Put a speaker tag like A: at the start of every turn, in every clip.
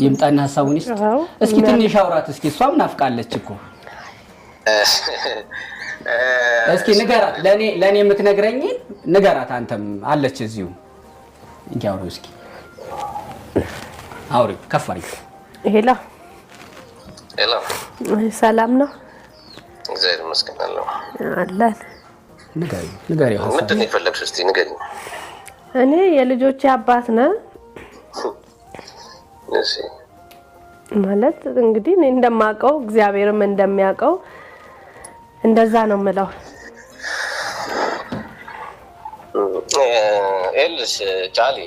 A: ይምጣና ሐሳቡን ይስጥ። እስኪ ትንሽ አውራት እስኪ እሷም ናፍቃለች እኮ እስኪ ንገራት ለኔ የምትነግረኝ ንገራት አንተም አለች እዚሁ እንጃው እስኪ አውሪ ከፋሪ
B: ሄሎ ሰላም ነው
C: እግዚአብሔር ይመስገን
B: አለን
A: ንገሪ
C: ምንድን ነው የፈለግሽ እስቲ ንገሪ
B: እኔ የልጆቼ አባት ነኝ
C: እሺ
B: ማለት እንግዲህ እኔ እንደማውቀው እግዚአብሔርም እንደሚያውቀው እንደዛ ነው የምለው
C: ኤልስ ጫሊ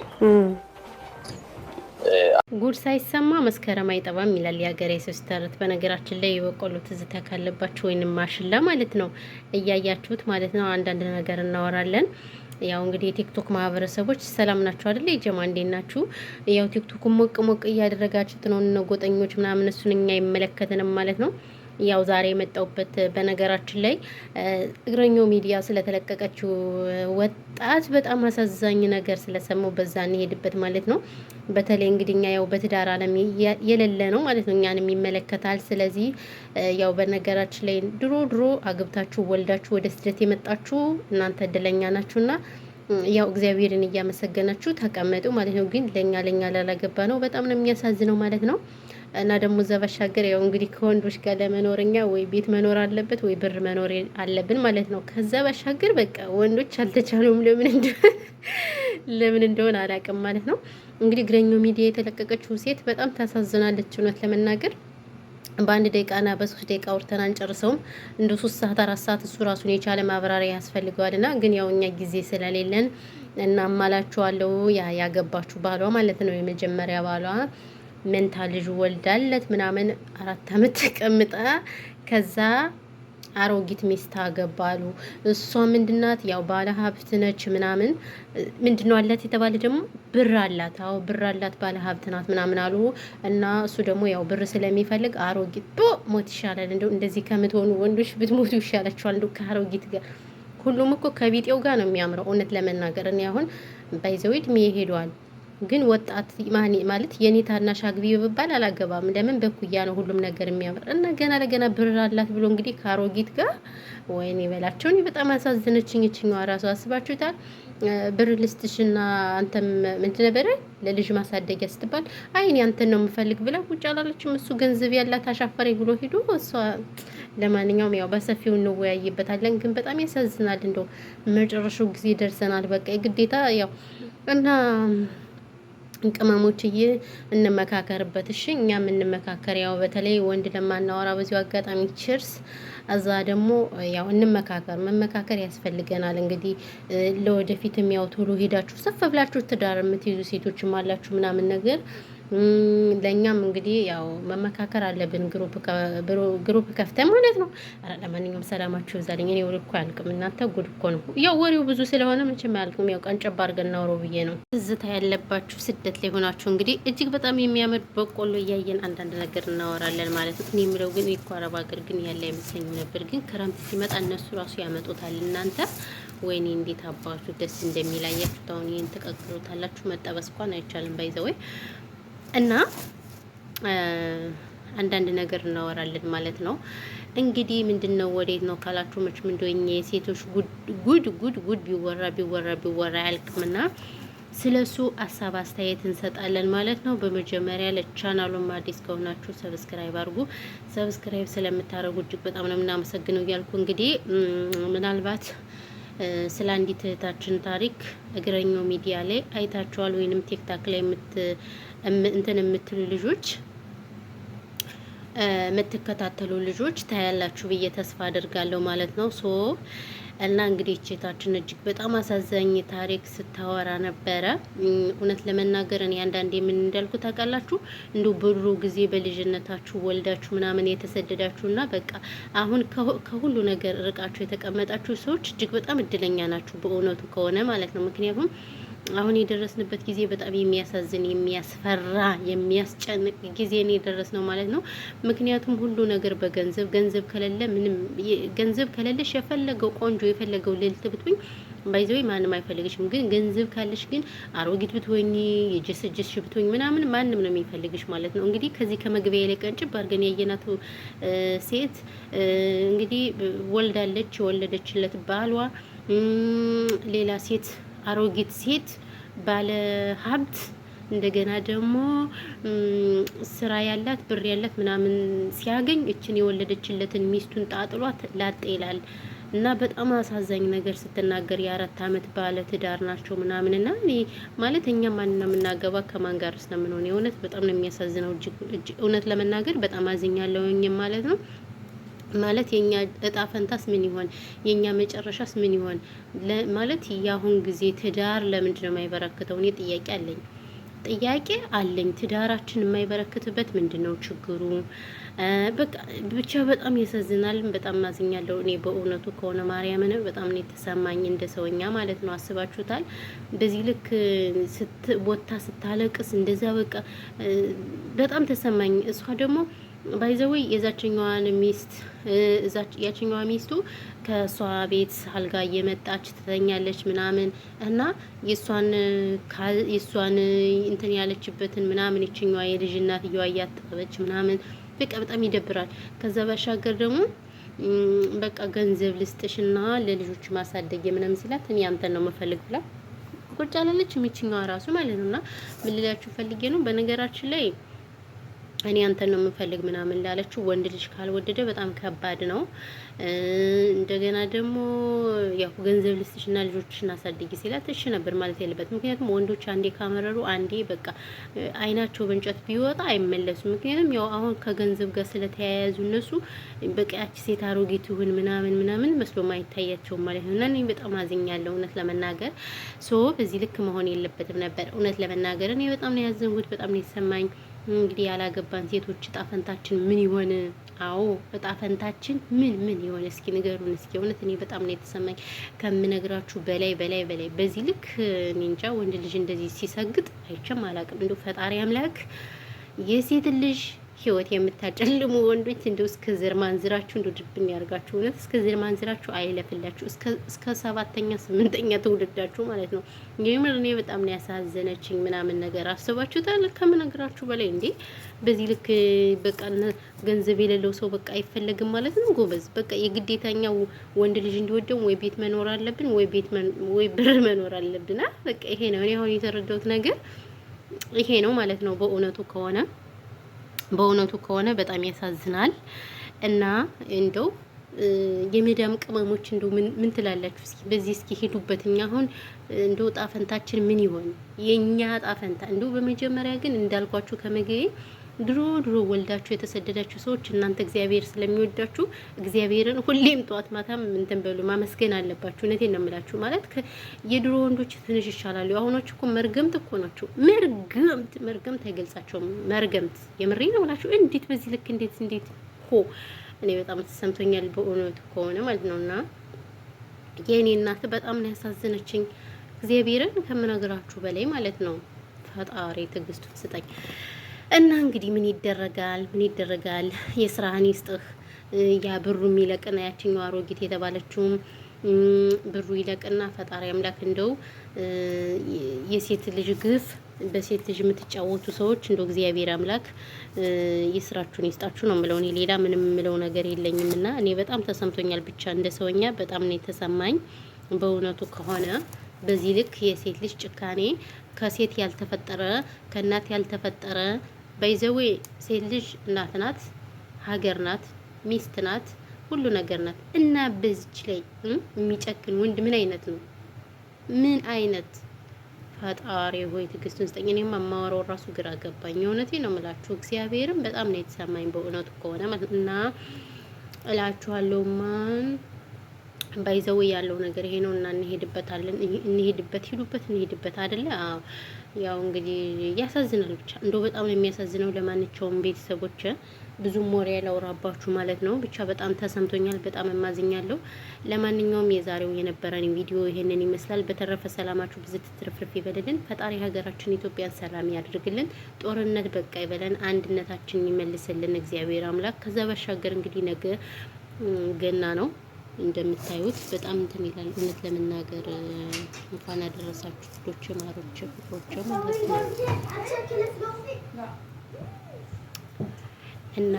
D: ጉድ ሳይሰማ መስከረም አይጠባም ይላል የሀገሬ ሲስተርት። በነገራችን ላይ የበቆሎ ትዝታ ካለባችሁ ወይንም ማሽላ ማለት ነው እያያችሁት ማለት ነው አንዳንድ ነገር እናወራለን። ያው እንግዲህ የቲክቶክ ማህበረሰቦች ሰላም ናችሁ አይደል? የጀማ እንዴት ናችሁ? ያው ቲክቶክ ሞቅ እያደረጋችሁት ነው እነ ጎጠኞች ምናምን እሱን እኛ አይመለከተንም ማለት ነው። ያው ዛሬ የመጣውበት በነገራችን ላይ እግረኛው ሚዲያ ስለተለቀቀችው ወጣት በጣም አሳዛኝ ነገር ስለሰማው በዛ እንሄድበት ማለት ነው። በተለይ እንግዲህኛ ያው በትዳር ዓለም የሌለ ነው ማለት ነው እኛንም ይመለከታል። ስለዚህ ያው በነገራችን ላይ ድሮ አግብታችሁ ወልዳችሁ ወደ ስደት የመጣችሁ እናንተ እድለኛ ናችሁና ያው እግዚአብሔርን እያመሰገናችሁ ተቀመጡ ማለት ነው። ግን ለኛ ላላገባ ነው በጣም ነው የሚያሳዝነው ማለት ነው። እና ደግሞ እዛ ባሻገር ያው እንግዲህ ከወንዶች ጋር ለመኖርኛ ወይ ቤት መኖር አለበት ወይ ብር መኖር አለብን ማለት ነው። ከዛ ባሻገር በቃ ወንዶች አልተቻሉም ለምን እንደሆነ አላውቅም ማለት ነው። እንግዲህ እግረኛው ሚዲያ የተለቀቀችው ሴት በጣም ታሳዝናለች እውነት ለመናገር በአንድ ደቂቃና በ3 ደቂቃ አውርተን አንጨርሰውም። እንደ 3 ሰዓት 4 ሰዓት እሱ ራሱን የቻለ ማብራሪያ ያስፈልገዋልና ግን ያው እኛ ጊዜ ስለሌለን እና አማላችኋለሁ ያገባችሁ ባሏ ማለት ነው የመጀመሪያ ባሏ መንታ ልጅ ወልዳለት ምናምን 4 አመት ተቀምጣ ከዛ አሮጊት ሚስት አገባሉ። እሷ ምንድናት ያው ባለ ሀብት ነች ምናምን ምንድነው አላት የተባለ ደግሞ ብር አላት። አዎ ብር አላት ባለ ሀብት ናት ምናምን አሉ እና እሱ ደግሞ ያው ብር ስለሚፈልግ አሮጊት ሞት ይሻላል እንደው እንደዚህ ከምትሆኑ ወንዶች ብትሞቱ ይሻላችኋል እንደው ከአሮጊት ጋር ሁሉም እኮ ከቢጤው ጋር ነው የሚያምረው እውነት ለመናገር እኔ አሁን ባይዘው እድሜ ሄዷል ግን ወጣት ማለት የኔ ታናሽ አግቢ በባል አላገባም። ለምን በኩያ ነው ሁሉም ነገር የሚያምር እና ገና ብር አላት ብሎ እንግዲህ ካሮጊት ጋር ወይኔ በላቸው። እኔ በጣም አሳዘነችኝ እቺኛዋ ራሱ አስባችሁታል። ብር ልስትሽና አንተም ምን ነበረ ለልጅ ማሳደጊያ ስትባል አይ እኔ አንተን ነው የምፈልግ ብላ ቁጭ አላለችም። እሱ ገንዘብ ያላት አሻፈሬ ብሎ ሄዶ እሷ ለማንኛውም ያው በሰፊው እንወያይበታለን። ግን በጣም ያሳዝናል። እንደው መጨረሻው ጊዜ ደርሰናል። በቃ የግዴታ ያው እና ቅመሞችዬ እንመካከርበት። እሺ እኛም እንመካከር። ያው በተለይ ወንድ ለማናወራ በዚሁ አጋጣሚ ቺርስ። እዛ ደግሞ ያው እንመካከር፣ መመካከር ያስፈልገናል። እንግዲህ ለወደፊትም ያው ቶሎ ሄዳችሁ ሰፍ ብላችሁ ትዳር የምትይዙ ሴቶችም አላችሁ ምናምን ነገር ለኛም እንግዲህ ያው መመካከር አለብን። ግሩፕ ከፍተን ማለት ነው። ለማንኛውም ሰላማችሁ ይብዛልኝ። እኔ ወሬ እኮ አያልቅም እናንተ ጉድ እኮ ነው። ያው ወሬው ብዙ ስለሆነ ምንም አያልቅም። ያው ቀንጨብ አድርገን እናወራው ብዬ ነው። ትዝታ ያለባችሁ ስደት ላይ ሆናችሁ እንግዲህ እጅግ በጣም የሚያምር በቆሎ እያየን አንዳንድ ነገር እናወራለን ማለት ነው። እኔ የምለው ግን እኮ አረብ ሀገር ግን ያለ አይመስለኝም ነበር። ግን ክረምት ሲመጣ እነሱ ራሱ ያመጡታል። እናንተ ወይኔ እንዴት አባቱ ደስ እንደሚላያችሁ ታውን ይሄን ተቀቅሉታላችሁ። መጠበስ እንኳን አይቻልም ባይዘው እና አንዳንድ ነገር እናወራለን ማለት ነው። እንግዲህ ምንድነው ወዴት ነው ካላችሁ መቼም እንደኛ የሴቶች ጉድ ቢወራ ያልቅምና ስለሱ ሀሳብ አስተያየት እንሰጣለን ማለት ነው። በመጀመሪያ ለቻናሉም አዲስ ከሆናችሁ ሰብስክራይብ አድርጉ። ሰብስክራይብ ስለምታደርጉ እጅግ በጣም ነው የምናመሰግነው እያልኩ እንግዲህ ምናልባት ስለ አንዲት እህታችን ታሪክ እግረኛው ሚዲያ ላይ አይታችኋል ወይንም ቲክታክ ላይ የምትሉ ልጆች የምትከታተሉ ልጆች ታያላችሁ ብዬ ተስፋ አድርጋለሁ ማለት ነው። እና እንግዲህ እህታችን እጅግ በጣም አሳዛኝ ታሪክ ስታወራ ነበረ። እውነት ለመናገር እኔ አንዳንዴ ምን እንዳልኩ ታውቃላችሁ እንደው ብሩ ጊዜ በልጅነታችሁ ወልዳችሁ ምናምን የተሰደዳችሁና በቃ አሁን ከሁሉ ነገር ርቃችሁ የተቀመጣችሁ ሰዎች እጅግ በጣም እድለኛ ናችሁ በእውነቱ ከሆነ ማለት ነው። ምክንያቱም አሁን የደረስንበት ጊዜ በጣም የሚያሳዝን የሚያስፈራ የሚያስጨንቅ ጊዜ ነው የደረስነው ማለት ነው። ምክንያቱም ሁሉ ነገር በገንዘብ ከሌለ ምንም ገንዘብ ከሌለሽ የፈለገው ቆንጆ የፈለገው ልዕልት ብትሆኝ ባይዘው ማንም አይፈልግሽም። ግን ገንዘብ ካለሽ ግን አሮጊት ብትሆኚ የጀሰጀስሽ ብትሆኚ ምናምን ማንም ነው የሚፈልግሽ ማለት ነው። እንግዲህ ከዚህ ከመግቢያ ላይ ቀንጭብ አድርገን ያየናት ሴት እንግዲህ ወልዳለች። የወለደችለት ባሏ ሌላ ሴት አሮጊት ሴት ባለ ሀብት እንደገና ደግሞ ስራ ያላት ብር ያላት ምናምን ሲያገኝ እችን የወለደችለትን ሚስቱን ጣጥሏት ላጤ ይላል። እና በጣም አሳዛኝ ነገር ስትናገር የ4 አመት ባለ ትዳር ናቸው ምናምን እና እኔ ማለት እኛ ማንና የምናገባ ከማን ጋር ስለምንሆን የእውነት በጣም ነው የሚያሳዝነው። እውነት ለመናገር በጣም አዝኛለሁኝ ማለት ነው። ማለት የኛ እጣ ፈንታስ ምን ይሆን? የኛ መጨረሻስ ምን ይሆን? ማለት የአሁን ጊዜ ትዳር ለምንድን ነው የማይበረክተው? እኔ ጥያቄ አለኝ። ትዳራችን የማይበረክትበት ምንድነው ችግሩ? በቃ ብቻ በጣም ያሳዝናል። በጣም ማዝኛለሁ እኔ በእውነቱ ከሆነ ማርያምን በጣም ነው የተሰማኝ እንደ ሰውኛ ማለት ነው። አስባችሁታል? በዚህ ልክ ቦታ ስታለቅስ እንደዛ በቃ በጣም ተሰማኝ። እሷ ደግሞ ባይዘወይ የዛችኛዋን ሚስት ያችኛዋ ሚስቱ ከሷ ቤት አልጋ እየመጣች ትተኛለች ምናምን እና የሷን እንትን ያለችበትን ምናምን ይችኛዋ የልጅ እናትየዋ እያጠበች ምናምን በቃ በጣም ይደብራል። ከዛ ባሻገር ደግሞ በቃ ገንዘብ ልስጥሽና ለልጆች ማሳደግ ምናምን ሲላት እኔ አንተን ነው መፈልግ ብላ ቁጭ አላለች ይችኛዋ ራሱ ማለት ነውና ምን ልላችሁ ፈልጌ ነው በነገራችን ላይ እኔ አንተን ነው የምፈልግ ምናምን ላለችው ወንድ ልጅ ካልወደደ በጣም ከባድ ነው። እንደገና ደግሞ ያው ገንዘብ ልስጥሽና ልጆችሽን አሳድጊ ሲላት እሺ ነበር ማለት ያለበት። ምክንያቱም ወንዶች አንዴ ካመረሩ አንዴ በቃ አይናቸው በእንጨት ቢወጣ አይመለሱም። ምክንያቱም ያው አሁን ከገንዘብ ጋር ስለተያያዙ እነሱ በቃ ያቺ ሴት አሮጊት ይሁን ምናምን መስሎ ማይታያቸው ማለት ነው። እና እኔ በጣም አዝኛለሁ እውነት ለመናገር በዚህ ልክ መሆን የለበትም ነበር እውነት ለመናገር እኔ በጣም ነው ያዘንኩት። በጣም ነው የተሰማኝ። እንግዲህ ያላገባን ሴቶች እጣ ፈንታችን ምን ይሆን? አዎ እጣ ፈንታችን ምን ይሆን? እስኪ ንገሩን እስኪ። እውነት እኔ በጣም ነው የተሰማኝ ከምነግራችሁ በላይ በዚህ ልክ እኔ እንጃ ወንድ ልጅ እንደዚህ ሲሰግጥ አይቼም አላውቅም። እንደው ፈጣሪ አምላክ የሴት ልጅ ህይወት የምታጨልሙ ወንዶች እንደው እስከ ዘር ማንዝራችሁ እንደው ድብን ያርጋችሁ። እውነት እስከ ዘር ማንዝራችሁ አይለፍላችሁ። እስከ 7ኛ 8ኛ ትውልዳችሁ ማለት ነው። የምር እኔ በጣም ነው ያሳዘነችኝ ምናምን ነገር አስባችሁታል? ከምነግራችሁ በላይ እንዴ በዚህ ልክ በቃ ገንዘብ የሌለው ሰው በቃ አይፈለግም ማለት ነው። ጎበዝ በቃ የግዴታኛው ወንድ ልጅ እንዲወደው ወይ ቤት መኖር አለብን ወይ ብር መኖር አለብን። በቃ ይሄ ነው እኔ አሁን የተረዳሁት ነገር ይሄ ነው ማለት ነው። በእውነቱ ከሆነ በጣም ያሳዝናል። እና እንደው የመዳም ቅመሞች እንደው ምን ትላላችሁ? እስኪ በዚህ እስኪ ሄዱበት። እኛ አሁን እንደው እጣ ፈንታችን ምን ይሆን? የኛ እጣ ፈንታ እንደው በመጀመሪያ ግን እንዳልኳችሁ ከመገዬ ድሮ ወልዳችሁ የተሰደዳችሁ ሰዎች እናንተ እግዚአብሔር ስለሚወዳችሁ እግዚአብሔርን ሁሌም ጠዋት ማታም እንትን በሉ ማመስገን አለባችሁ። እውነቴን ነው የምላችሁ። ማለት የድሮ ወንዶች ትንሽ ይሻላሉ። አሁኖች እኮ መርገምት እኮ ናቸው። መርገምት አይገልጻቸውም። መርገምት የምሬ ነው ብላችሁ እንዴት በዚህ ልክ እንዴት ሆ እኔ በጣም ተሰምቶኛል በእውነቱ ከሆነ ማለት ነውና የኔ እናት በጣም ነው ያሳዘነችኝ። እግዚአብሔርን ከምነግራችሁ በላይ ማለት ነው። ፈጣሪ ትዕግስቱን ስጠኝ። እና እንግዲህ ምን ይደረጋል? የስራህን ይስጥህ። ያ ብሩ የሚለቅና ያችኛው አሮጊት የተባለችውም ብሩ ይለቅና ፈጣሪ አምላክ እንደው የሴት ልጅ ግፍ በሴት ልጅ የምትጫወቱ ሰዎች እንደው እግዚአብሔር አምላክ የስራችሁን ይስጣችሁ ነው የምለው። እኔ ሌላ ምንም የምለው ነገር የለኝም። እና እኔ በጣም ተሰምቶኛል። ብቻ እንደ ሰውኛ በጣም ነው የተሰማኝ በእውነቱ ከሆነ በዚህ ልክ የሴት ልጅ ጭካኔ ከሴት ያልተፈጠረ ከእናት ያልተፈጠረ ባይዘዌ ሴት ልጅ እናት ናት፣ ሀገር ናት፣ ሚስት ናት፣ ሁሉ ነገር ናት። እና በዚች ላይ የሚጨክን ወንድ ምን አይነት ነው? ምን አይነት ፈጣሪ ሆይ ትዕግስቱን ስጠኝ። እኔማ የማወራው ራሱ ግራ ገባኝ። እውነቴን ነው የምላችሁ። እግዚአብሔርም በጣም ነው የተሰማኝ በእውነቱ ከሆነ እና እላችኋለሁ ማን ባይዘው ያለው ነገር ይሄ ነው። እና እንሄድበት አይደለ? አዎ ያው እንግዲህ ያሳዝናል። ብቻ እንደው በጣም ነው የሚያሳዝነው። ለማንኛውም ቤተሰቦች ብዙ ሞሪ ያላወራባችሁ ማለት ነው። ብቻ በጣም ተሰምቶኛል፣ በጣም እማዝኛለሁ። ለማንኛውም የዛሬው የነበረን ቪዲዮ ይሄንን ይመስላል። በተረፈ ሰላማችሁ ብዙ ትርፍርፍ ይበልልን። ፈጣሪ ሀገራችን ኢትዮጵያን ሰላም ያድርግልን። ጦርነት በቃ ይበለን፣ አንድነታችን ይመልስልን እግዚአብሔር አምላክ። ከዛ ባሻገር እንግዲህ ነገ ገና ነው። እንደምታዩት በጣም እንትን ይላል። እውነት ለመናገር እንኳን አደረሳችሁ ልጆች ማሮች ፍቅሮች ማለት ነው። እና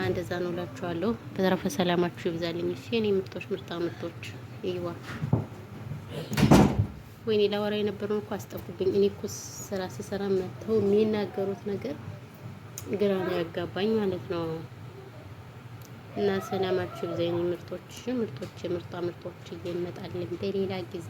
D: እንደዛ ነው እላችኋለሁ። በተረፈ ሰላማችሁ ይብዛልኝ። እሺ የኔ ምርጦች ምርጦች ይዋ ወይኔ ላወራ የነበረውን እኮ አስጠፉብኝ። እኔ እኮ ስራ ስሰራ መተው የሚናገሩት ነገር ግራ ነው ያጋባኝ ማለት ነው። እና ሰላማችሁ ይብዛ የኔ ምርጦች ምርጦች እየመጣልን በሌላ ጊዜ